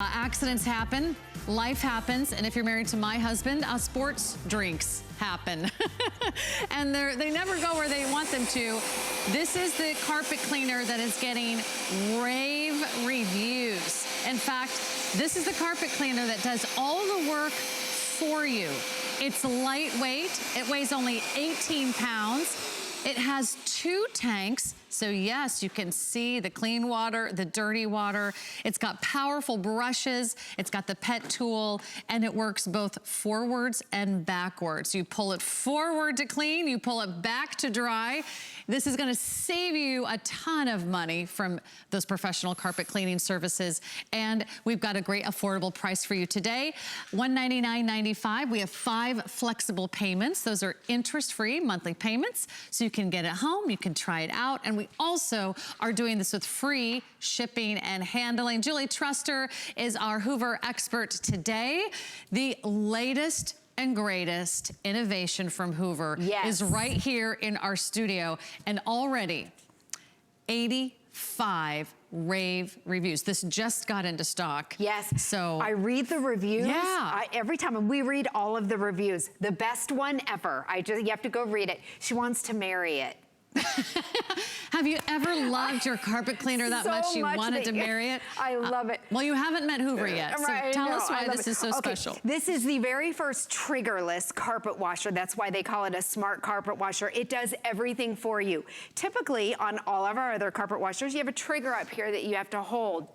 Accidents happen, life happens, and if you're married to my husband, sports drinks happen. And they never go where they want them to. This is the carpet cleaner that is getting rave reviews. In fact, this is the carpet cleaner that does all the work for you. It's lightweight. It weighs only 18 pounds. It has 2 tanks. So yes, you can see the clean water, the dirty water. It's got powerful brushes. It's got the pet tool, and it works both forwards and backwards. You pull it forward to clean, you pull it back to dry. This is gonna save you a ton of money from those professional carpet cleaning services. And we've got a great affordable price for you today. $199.95. We have 5 flexible payments. Those are interest-free monthly payments. So you can get it home, you can try it out, and we also are doing this with free shipping and handling. Julie Truster is our Hoover expert today. The latest and greatest innovation from Hoover is right here in our studio, and already 85 rave reviews. This just got into stock. Yes. So I read the reviews. Yeah. Every time we read all of the reviews. The best one ever. You have to go read it. She wants to marry it. Have you ever loved your carpet cleaner that much you wanted to marry it? I love it. Well, you haven't met Hoover yet, so tell us why this is so special. This is the very first triggerless carpet washer. That's why they call it a smart carpet washer. It does everything for you. Typically, on all of our other carpet washers, you have a trigger up here that you have to hold.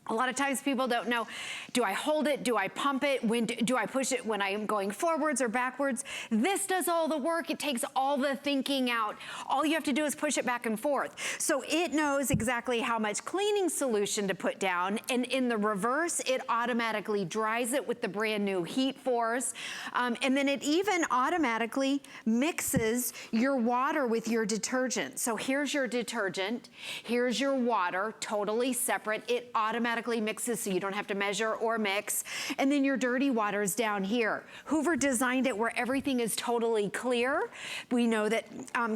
A lot of times people don't know, do I hold it? Do I pump it? When do I push it when I'm going forwards or backwards? This does all the work. It takes all the thinking out. All you have to do is push it back and forth. So it knows exactly how much cleaning solution to put down. And in the reverse, it automatically dries it with the brand new heat force. And then it even automatically mixes your water with your detergent. So here's your detergent. Here's your water, totally separate. It automatically mixes so you don't have to measure or mix. And then your dirty water is down here. Hoover designed it where everything is totally clear. We know that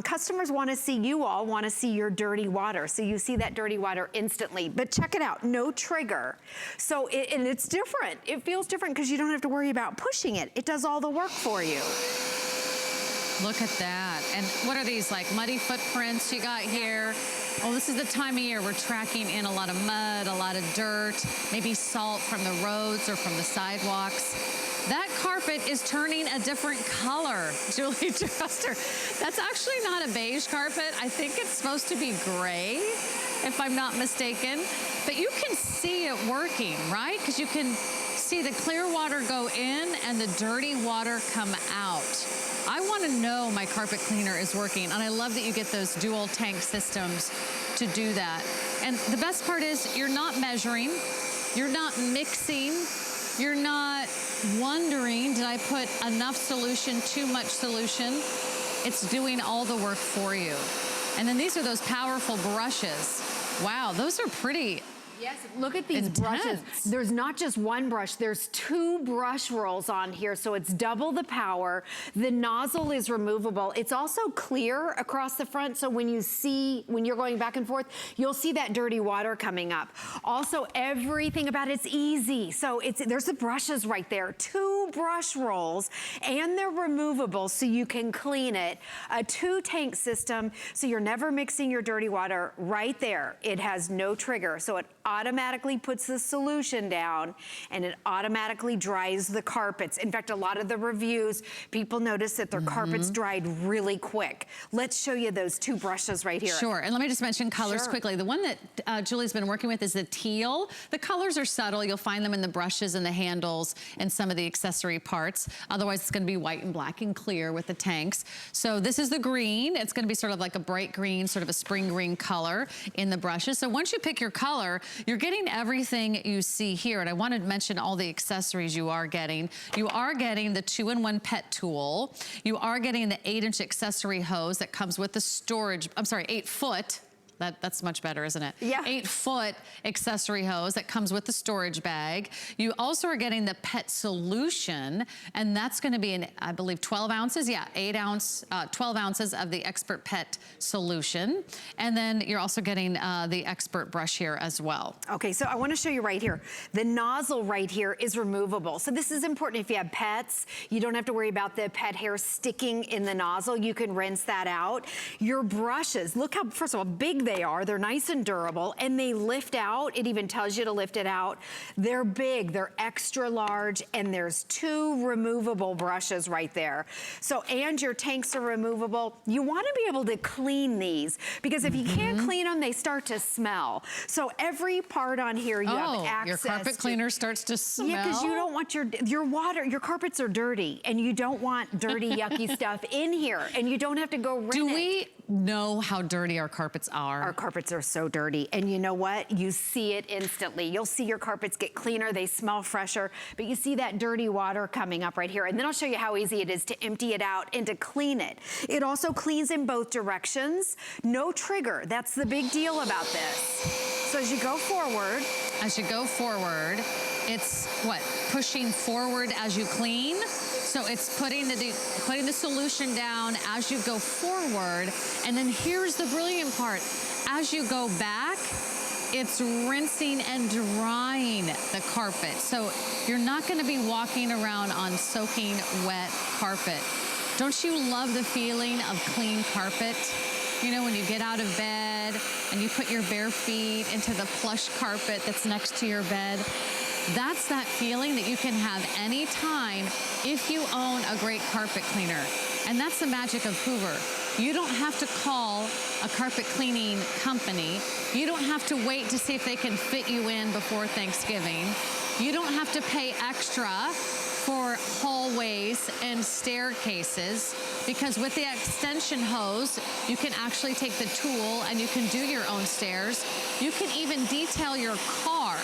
customers want to see, you all want to see your dirty water. So you see that dirty water instantly. But check it out, no trigger. So and it's different. It feels different because you don't have to worry about pushing it. It does all the work for you. Look at that. And what are these, like muddy footprints you got here? Oh, this is the time of year we're tracking in a lot of mud, a lot of dirt, maybe salt from the roads or from the sidewalks. That carpet is turning a different color, Julie Truster. That's actually not a beige carpet. I think it's supposed to be gray, if I'm not mistaken. But you can see it working, right? Because you can see the clear water go in and the dirty water come out. I want to know my carpet cleaner is working, and I love that you get those dual tank systems to do that. And the best part is you're not measuring, you're not mixing, you're not wondering, did I put enough solution, too much solution? It's doing all the work for you. And then these are those powerful brushes. Wow, those are pretty Yes, look at these brushes. There's not just one brush, there's 2 brush rolls on here, so it's double the power. The nozzle is removable. It's also clear across the front, so when you're going back and forth, you'll see that dirty water coming up. Also, everything about it's easy. So there's the brushes right there. 2 brush rolls, and they're removable so you can clean it. A 2-tank system, so you're never mixing your dirty water right there. It has no trigger, so it automatically puts the solution down, and it automatically dries the carpets. In fact, a lot of the reviews, people notice that their carpets dried really quick. Let's show you those 2 brushes right here. Sure, and let me just mention colors quickly. The one that Julie's been working with is the teal. The colors are subtle. You'll find them in the brushes and the handles and some of the accessory parts. Otherwise, it's gonna be white and black and clear with the tanks. So this is the green. It's gonna be sort of like a bright green, sort of a spring green color in the brushes. So once you pick your color, you're getting everything you see here. And I wanted to mention all the accessories you are getting. You are getting the 2-in-1 pet tool. You are getting the 8-inch accessory hose that comes with the storage, 8-foot That's much better, isn't it? Yeah. 8-foot accessory hose that comes with the storage bag. You also are getting the pet solution, and that's gonna be in, I believe, 12 ounces. Yeah, 12 ounces of the Expert Pet solution. And then you're also getting the Expert brush here as well. Okay, so I wanna show you right here. The nozzle right here is removable. So this is important if you have pets. You don't have to worry about the pet hair sticking in the nozzle. You can rinse that out. Your brushes, look how, first of all, big they are. They're nice and durable, and they lift out. It even tells you to lift it out. They're big, they're extra large, and there's 2 removable brushes right there. So, and your tanks are removable. You wanna be able to clean these, because if you can't clean them, they start to smell. So every part on here you have access your carpet cleaner starts to smell. Yeah, because you don't want your carpets are dirty, and you don't want dirty, yucky stuff in here, and you don't have to go rinse it. Do we know how dirty our carpets are? Our carpets are so dirty, and you know what? You see it instantly. You'll see your carpets get cleaner, they smell fresher, but you see that dirty water coming up right here. And then I'll show you how easy it is to empty it out and to clean it. It also cleans in both directions. No trigger, that's the big deal about this. So as you go forward, it's what? Pushing forward as you clean. So it's putting the solution down as you go forward. And then here's the brilliant part. As you go back, it's rinsing and drying the carpet. So you're not gonna be walking around on soaking wet carpet. Don't you love the feeling of clean carpet? You know, when you get out of bed and you put your bare feet into the plush carpet that's next to your bed. That's that feeling that you can have anytime if you own a great carpet cleaner. And that's the magic of Hoover. You don't have to call a carpet cleaning company. You don't have to wait to see if they can fit you in before Thanksgiving. You don't have to pay extra for hallways and staircases, because with the extension hose, you can actually take the tool and you can do your own stairs. You can even detail your car.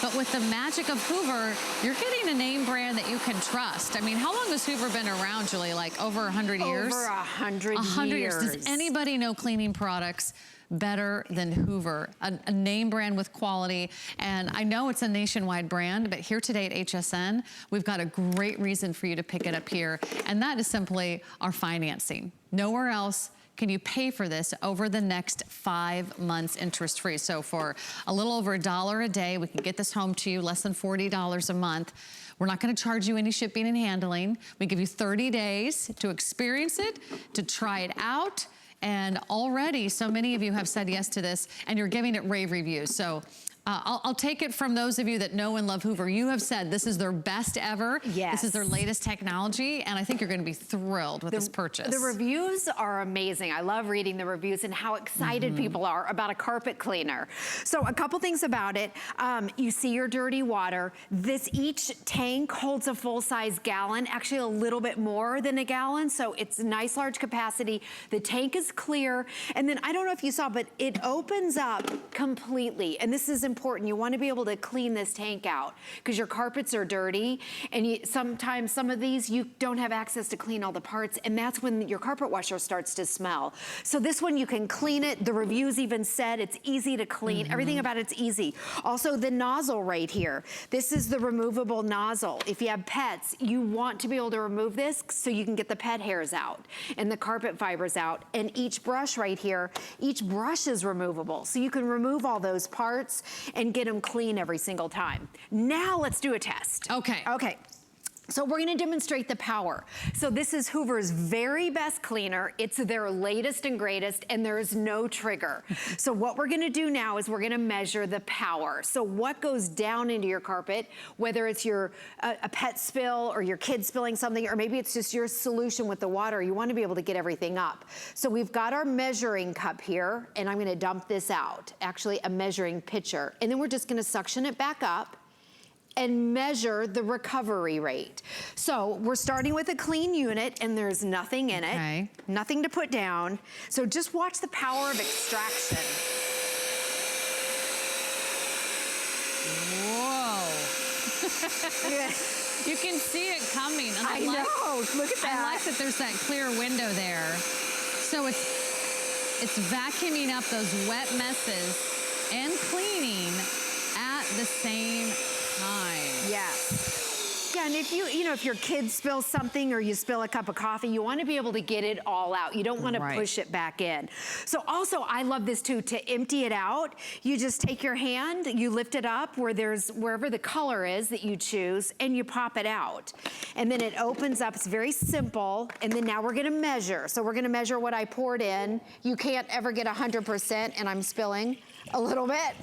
But with the magic of Hoover, you're getting a name brand that you can trust. I mean, how long has Hoover been around, Julie? Like over 100 years? Over 100 years. Does anybody know cleaning products better than Hoover? A name brand with quality. And I know it's a nationwide brand, but here today at HSN, we've got a great reason for you to pick it up here. And that is simply our financing. Nowhere else can you pay for this over the next 5 months interest-free. So for a little over $1 a day, we can get this home to you, less than $40 a month. We're not gonna charge you any shipping and handling. We give you 30 days to experience it, to try it out. And already, so many of you have said yes to this, and you're giving it rave reviews. So I'll take it from those of you that know and love Hoover. You have said this is their best ever. Yes. This is their latest technology, and I think you're gonna be thrilled with this purchase. The reviews are amazing. I love reading the reviews and how excited people are about a carpet cleaner. So a couple things about it. You see your dirty water. Each tank holds a full-size gallon, actually a little bit more than a gallon, so it's a nice large capacity. The tank is clear, and then I don't know if you saw, but it opens up completely, and this is important. You want to be able to clean this tank out because your carpets are dirty, and sometimes some of these you don't have access to clean all the parts, and that's when your carpet washer starts to smell. So this one you can clean it. The reviews even said it's easy to clean. Everything about it's easy. Also the nozzle right here. This is the removable nozzle. If you have pets, you want to be able to remove this so you can get the pet hairs out and the carpet fibers out. And each brush right here, each brush is removable. So you can remove all those parts and get them clean every single time. Now let's do a test. Okay. Okay. So we're gonna demonstrate the power. So this is Hoover's very best cleaner. It's their latest and greatest, and there is no trigger. So what we're gonna do now is we're gonna measure the power. So what goes down into your carpet, whether it's a pet spill or your kid spilling something, or maybe it's just your solution with the water, you wanna be able to get everything up. So we've got our measuring cup here, and I'm gonna dump this out, actually a measuring pitcher. And then we're just gonna suction it back up and measure the recovery rate. So we're starting with a clean unit, and there's nothing in it, nothing to put down. So just watch the power of extraction. Whoa. You can see it coming. And I know, look at that. I like that there's that clear window there. So It's vacuuming up those wet messes and cleaning at the same time. Yes. Yeah, and if if your kid spills something or you spill a cup of coffee, you want to be able to get it all out. You don't want to push it back in. So also, I love this too, to empty it out, you just take your hand, you lift it up wherever the color is that you choose, and you pop it out. And then it opens up, it's very simple, and then now we're gonna measure. So we're gonna measure what I poured in. You can't ever get 100%, and I'm spilling a little bit.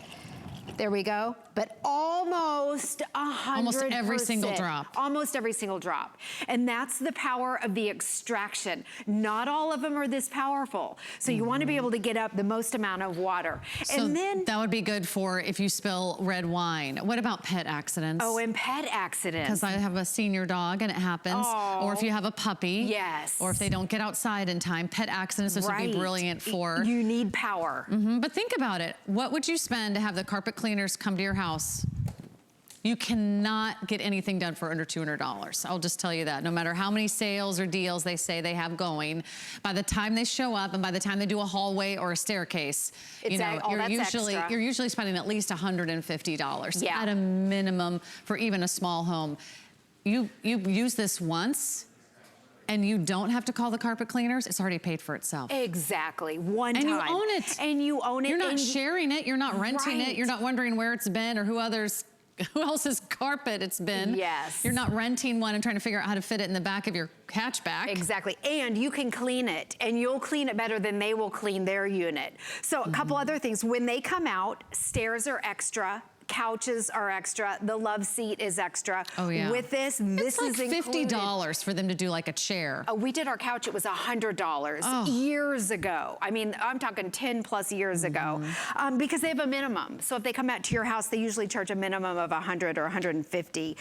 There we go. But almost 100%. Almost every single drop. Almost every single drop. And that's the power of the extraction. Not all of them are this powerful. So you want to be able to get up the most amount of water. So and then that would be good for if you spill red wine. What about pet accidents? Oh, and pet accidents. Because I have a senior dog and it happens. Oh. Or if you have a puppy. Yes. Or if they don't get outside in time. Pet accidents, this would be brilliant for. You need power. But think about it. What would you spend to have the carpet cleaners come to your house? You cannot get anything done for under $200. I'll just tell you that. No matter how many sales or deals they say they have going, by the time they show up and by the time they do a hallway or a staircase, you're usually spending at least $150 at a minimum for even a small home. You use this once, and you don't have to call the carpet cleaners, it's already paid for itself. Exactly, one time. And you own it. And you own it. You're not sharing it, you're not renting it, you're not wondering where it's been or who else's carpet it's been. Yes. You're not renting one and trying to figure out how to fit it in the back of your hatchback. Exactly, and you can clean it, and you'll clean it better than they will clean their unit. So a couple other things, when they come out, stairs are extra, couches are extra, the love seat is extra. Oh yeah. With this it's is like included. $50 for them to do like a chair. We did our couch, it was $100 years ago. I mean, I'm talking 10 plus years ago, because they have a minimum. So if they come out to your house, they usually charge a minimum of 100 or 150.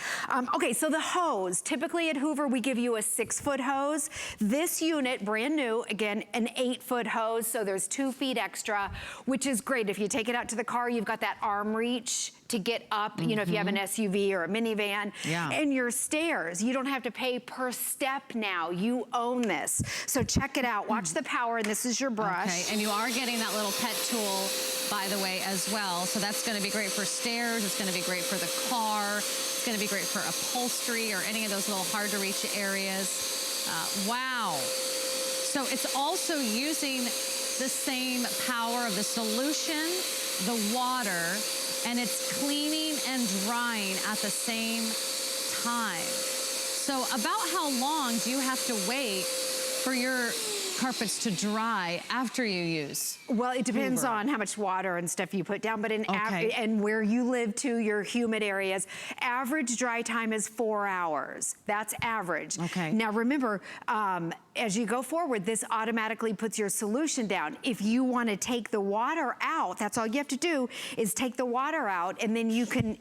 Okay, so the hose, typically at Hoover, we give you a 6-foot hose. This unit, brand new, again, an 8-foot hose, so there's 2 feet extra, which is great. If you take it out to the car, you've got that arm reach to get up, if you have an SUV or a minivan. Yeah. And your stairs, you don't have to pay per step now. You own this. So check it out. Watch the power, and this is your brush. Okay, and you are getting that little pet tool, by the way, as well. So that's gonna be great for stairs. It's gonna be great for the car. It's gonna be great for upholstery or any of those little hard to reach areas. Wow. So it's also using the same power of the solution, the water, and it's cleaning and drying at the same time. So about how long do you have to wait for your carpets to dry after you use? Well, it depends on how much water and stuff you put down, but and where you live too, your humid areas, average dry time is 4 hours. That's average. Okay. Now remember, as you go forward, this automatically puts your solution down. If you want to take the water out, that's all you have to do is take the water out, and then you can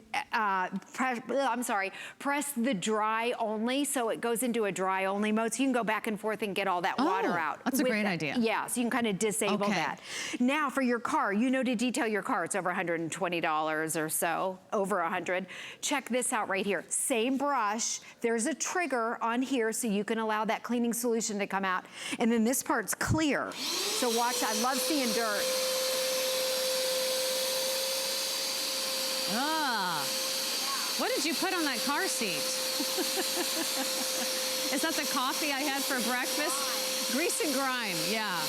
press the dry only, so it goes into a dry only mode, so you can go back and forth and get all that water out. That's a great idea. Yeah, so you can kind of disable that. Now for your car, to detail your car, it's over $120 or so, over 100. Check this out right here. Same brush, there's a trigger on here so you can allow that cleaning solution to come out. And then this part's clear. So watch, I love seeing dirt. What did you put on that car seat? Is that the coffee I had for breakfast? Grease and grime, yeah.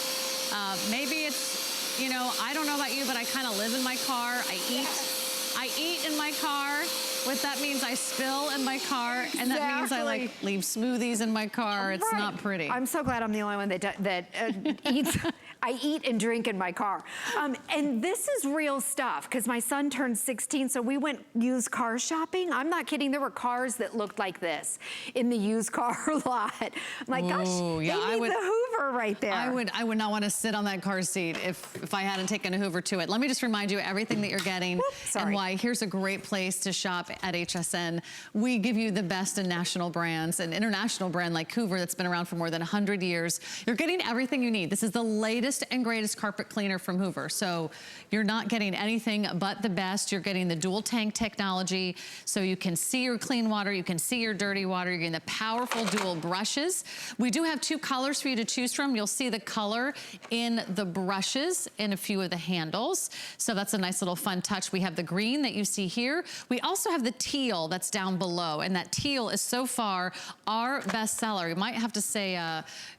Maybe it's, I don't know about you, but I kind of live in my car. I eat in my car. What that means, I spill in my car, and that means I leave smoothies in my car. It's not pretty. I'm so glad I'm the only one that eats. I eat and drink in my car. And this is real stuff, because my son turned 16, so we went used car shopping. I'm not kidding, there were cars that looked like this in the used car lot. I'm like, gosh, they need the Hoover right there. I would not want to sit on that car seat if I hadn't taken a Hoover to it. Let me just remind you everything that you're getting and why. Here's a great place to shop at HSN. We give you the best in national brands, an international brand like Hoover that's been around for more than 100 years. You're getting everything you need. This is the latest and greatest carpet cleaner from Hoover. So you're not getting anything but the best. You're getting the dual tank technology, so you can see your clean water, you can see your dirty water. You're getting the powerful dual brushes. We do have 2 colors for you to choose from. Nordstrom. You'll see the color in the brushes in a few of the handles. So that's a nice little fun touch. We have the green that you see here. We also have the teal that's down below, and that teal is so far our best seller. You might have to say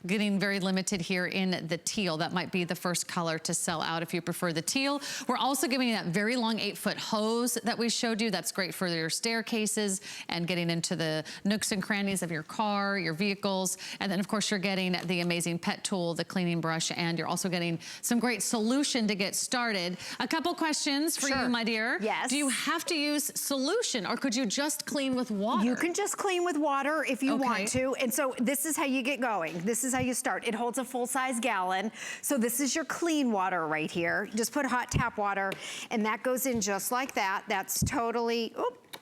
getting very limited here in the teal. That might be the first color to sell out if you prefer the teal. We're also giving you that very long 8-foot hose that we showed you. That's great for your staircases and getting into the nooks and crannies of your car, your vehicles. And then of course you're getting the amazing pet tool, the cleaning brush, and you're also getting some great solution to get started. A couple questions for you, my dear. Yes. Do you have to use solution, or could you just clean with water? You can just clean with water if you want to. And so this is how you get going. This is how you start. It holds a full-size gallon. So this is your clean water right here. Just put hot tap water, and that goes in just like that. That's totally,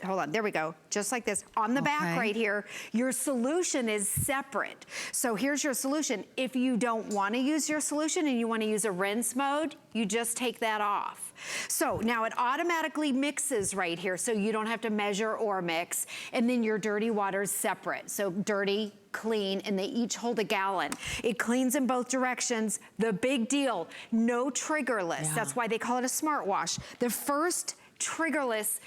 hold on, there we go. Just like this. On the back right here, your solution is separate. So here's your solution. If you don't want to use your solution and you want to use a rinse mode, you just take that off. So now it automatically mixes right here, so you don't have to measure or mix. And then your dirty water is separate. So dirty, clean, and they each hold a gallon. It cleans in both directions. The big deal, no triggerless. That's why they call it a SmartWash. The first triggerless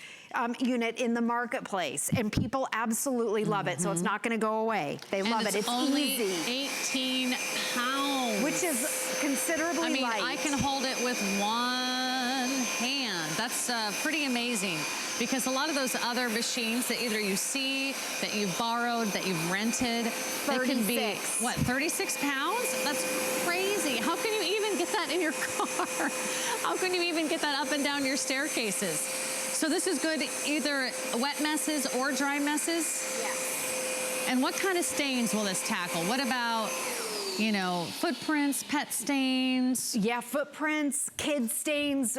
unit in the marketplace, and people absolutely love it, so it's not gonna go away. They love it. It's only easy. 18 pounds. Which is considerably light. I can hold it with one hand. That's pretty amazing, because a lot of those other machines that either you see, that you've borrowed, that you've rented, they can be, what, 36 pounds? That's crazy. How can you even get that in your car? How can you even get that up and down your staircases? So this is good either wet messes or dry messes? Yes. And what kind of stains will this tackle? What about, you know, footprints, pet stains? Yeah, footprints, kid stains,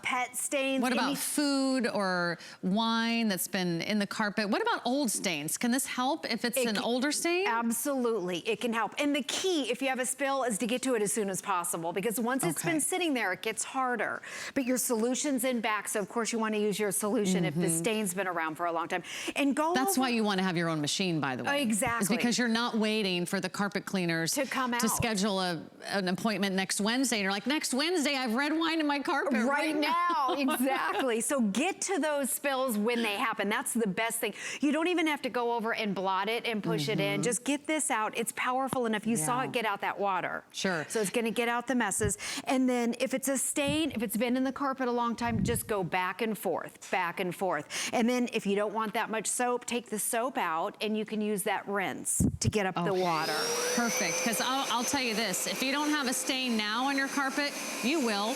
pet stains. What about food or wine that's been in the carpet? What about old stains? Can this help if it's an older stain? Absolutely, it can help. And the key, if you have a spill, is to get to it as soon as possible, because once it's been sitting there, it gets harder. But your solution's in back, so of course you want to use your solution if the stain's been around for a long time. And that's why you want to have your own machine, by the way. Exactly. It's because you're not waiting for the carpet cleaners to come out. To schedule an appointment next Wednesday. And you're like, next Wednesday, I have red wine in my carpet right now. Exactly. So get to those spills when they happen. That's the best thing. You don't even have to go over and blot it and push it in. Just get this out. It's powerful enough. You saw it get out that water. Sure. So it's going to get out the messes. And then if it's a stain, if it's been in the carpet a long time, just go back and forth, back and forth. And then if you don't want that much soap, take the soap out and you can use that rinse to get up the water. Perfect. Because I'll tell you this, if you don't have a stain now on your carpet, you will.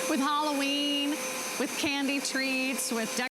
With Halloween, with candy treats, with